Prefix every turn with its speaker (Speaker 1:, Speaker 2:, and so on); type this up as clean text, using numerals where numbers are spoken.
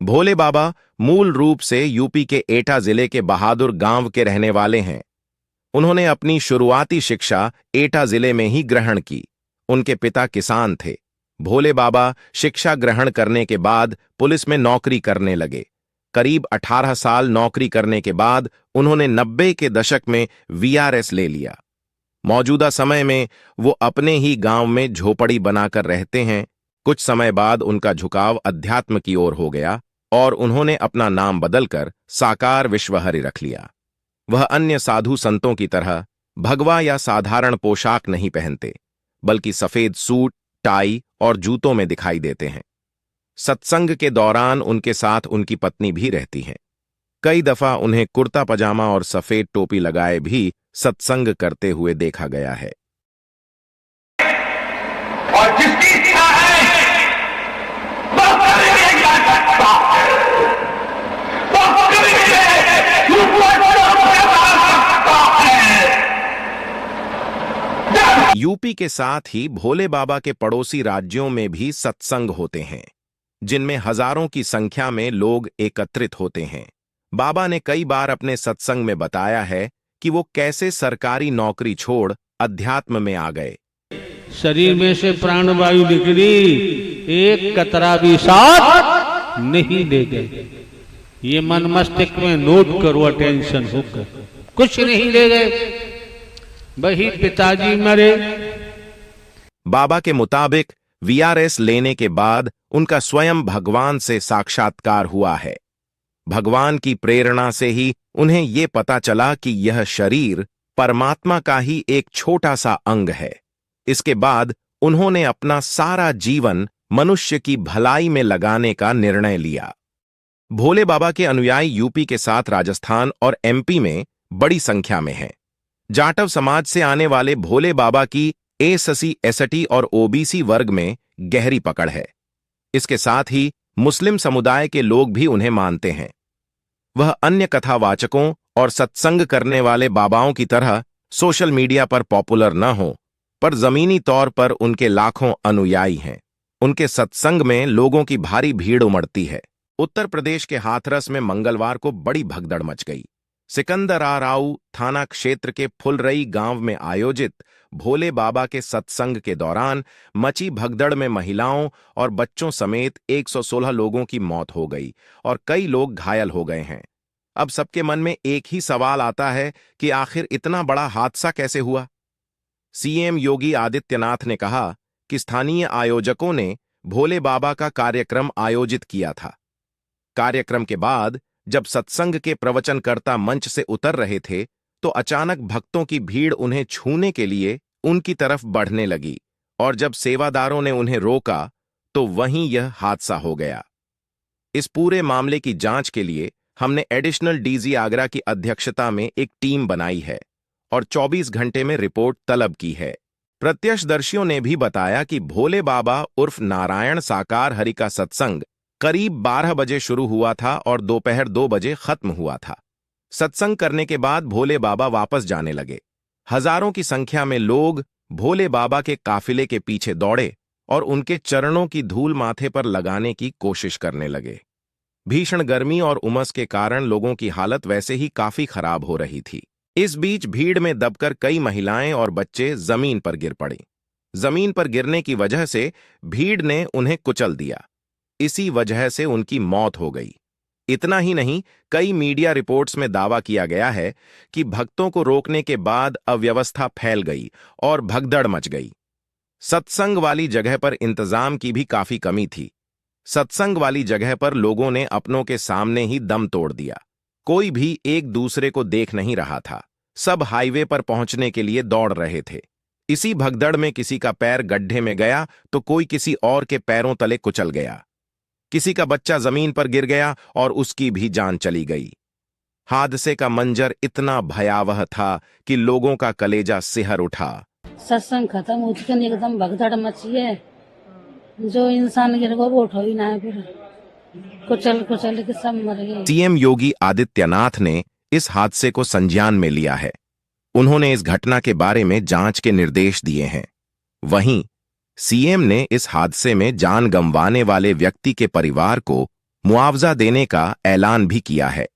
Speaker 1: भोले बाबा मूल रूप से यूपी के एटा जिले के बहादुर गांव के रहने वाले हैं। उन्होंने अपनी शुरुआती शिक्षा एटा जिले में ही ग्रहण की। उनके पिता किसान थे। भोले बाबा शिक्षा ग्रहण करने के बाद पुलिस में नौकरी करने लगे। करीब 18 साल नौकरी करने के बाद उन्होंने 90 के दशक में वीआरएस ले लिया। मौजूदा समय में वो अपने ही गांव में झोपड़ी बनाकर रहते हैं। कुछ समय बाद उनका झुकाव अध्यात्म की ओर हो गया और उन्होंने अपना नाम बदलकर साकार विश्वहरि रख लिया। वह अन्य साधु संतों की तरह भगवा या साधारण पोशाक नहीं पहनते, बल्कि सफेद सूट, टाई और जूतों में दिखाई देते हैं। सत्संग के दौरान उनके साथ उनकी पत्नी भी रहती हैं। कई दफा उन्हें कुर्ता पजामा और सफेद टोपी लगाए भी सत्संग करते हुए देखा गया है।
Speaker 2: और जिसकी इच्छा है वो करेगा सकता है, वो करेगा सकता है।
Speaker 1: यूपी के साथ ही भोले बाबा के पड़ोसी राज्यों में भी सत्संग होते हैं, जिनमें हजारों की संख्या में लोग एकत्रित होते हैं। बाबा ने कई बार अपने सत्संग में बताया है कि वो कैसे सरकारी नौकरी छोड़ अध्यात्म में आ गए।
Speaker 3: शरीर में से प्राणवायु निकली, एक कतरा भी साथ नहीं ले गए। ये मन मस्तिष्क में नोट करो, अटेंशन होकर। कुछ नहीं ले गए, वही पिताजी मरे।
Speaker 1: बाबा के मुताबिक वीआरएस लेने के बाद उनका स्वयं भगवान से साक्षात्कार हुआ है। भगवान की प्रेरणा से ही उन्हें ये पता चला कि यह शरीर परमात्मा का ही एक छोटा सा अंग है। इसके बाद उन्होंने अपना सारा जीवन मनुष्य की भलाई में लगाने का निर्णय लिया। भोले बाबा के अनुयायी यूपी के साथ राजस्थान और एमपी में बड़ी संख्या में हैं। जाटव समाज से आने वाले भोले बाबा की एससी, एसटी और ओबीसी वर्ग में गहरी पकड़ है। इसके साथ ही मुस्लिम समुदाय के लोग भी उन्हें मानते हैं। वह अन्य कथावाचकों और सत्संग करने वाले बाबाओं की तरह सोशल मीडिया पर पॉपुलर न हो, पर जमीनी तौर पर उनके लाखों अनुयायी हैं। उनके सत्संग में लोगों की भारी भीड़ उमड़ती है। उत्तर प्रदेश के हाथरस में मंगलवार को बड़ी भगदड़ मच गई। सिकंदराराऊ थाना क्षेत्र के फुलरई गांव में आयोजित भोले बाबा के सत्संग के दौरान मची भगदड़ में महिलाओं और बच्चों समेत 116 लोगों की मौत हो गई और कई लोग घायल हो गए हैं। अब सबके मन में एक ही सवाल आता है कि आखिर इतना बड़ा हादसा कैसे हुआ। सीएम योगी आदित्यनाथ ने कहा कि स्थानीय आयोजकों ने भोले बाबा का कार्यक्रम आयोजित किया था। कार्यक्रम के बाद जब सत्संग के प्रवचनकर्ता मंच से उतर रहे थे तो अचानक भक्तों की भीड़ उन्हें छूने के लिए उनकी तरफ बढ़ने लगी और जब सेवादारों ने उन्हें रोका तो वहीं यह हादसा हो गया। इस पूरे मामले की जांच के लिए हमने एडिशनल डीजी आगरा की अध्यक्षता में एक टीम बनाई है और 24 घंटे में रिपोर्ट तलब की है। प्रत्यक्षदर्शियों ने भी बताया कि भोले बाबा उर्फ नारायण साकार हरि का सत्संग करीब 12 बजे शुरू हुआ था और दोपहर 2 बजे खत्म हुआ था। सत्संग करने के बाद भोले बाबा वापस जाने लगे। हजारों की संख्या में लोग भोले बाबा के काफिले के पीछे दौड़े और उनके चरणों की धूल माथे पर लगाने की कोशिश करने लगे। भीषण गर्मी और उमस के कारण लोगों की हालत वैसे ही काफी खराब हो रही थी। इस बीच भीड़ में दबकर कई महिलाएं और बच्चे जमीन पर गिर पड़े। जमीन पर गिरने की वजह से भीड़ ने उन्हें कुचल दिया। इसी वजह से उनकी मौत हो गई। इतना ही नहीं, कई मीडिया रिपोर्ट्स में दावा किया गया है कि भक्तों को रोकने के बाद अव्यवस्था फैल गई और भगदड़ मच गई। सत्संग वाली जगह पर इंतजाम की भी काफी कमी थी। सत्संग वाली जगह पर लोगों ने अपनों के सामने ही दम तोड़ दिया। कोई भी एक दूसरे को देख नहीं रहा था। सब हाईवे पर पहुंचने के लिए दौड़ रहे थे। इसी भगदड़ में किसी का पैर गड्ढे में गया तो कोई किसी और के पैरों तले कुचल गया। किसी का बच्चा जमीन पर गिर गया और उसकी भी जान चली गई। हादसे का मंजर इतना भयावह था कि लोगों का कलेजा सिहर उठा।
Speaker 4: सत्संग खत्म हो चुके, एकदम भगदड़ मची है। जो इंसान गिर गया वो उठो ही ना है, फिर कुचल कुचल के सब मर गए।
Speaker 1: सीएम योगी आदित्यनाथ ने इस हादसे को संज्ञान में लिया है। उन्होंने इस घटना के बारे में जांच के निर्देश दिए हैं। वहीं सीएम ने इस हादसे में जान गंवाने वाले व्यक्ति के परिवार को मुआवजा देने का ऐलान भी किया है।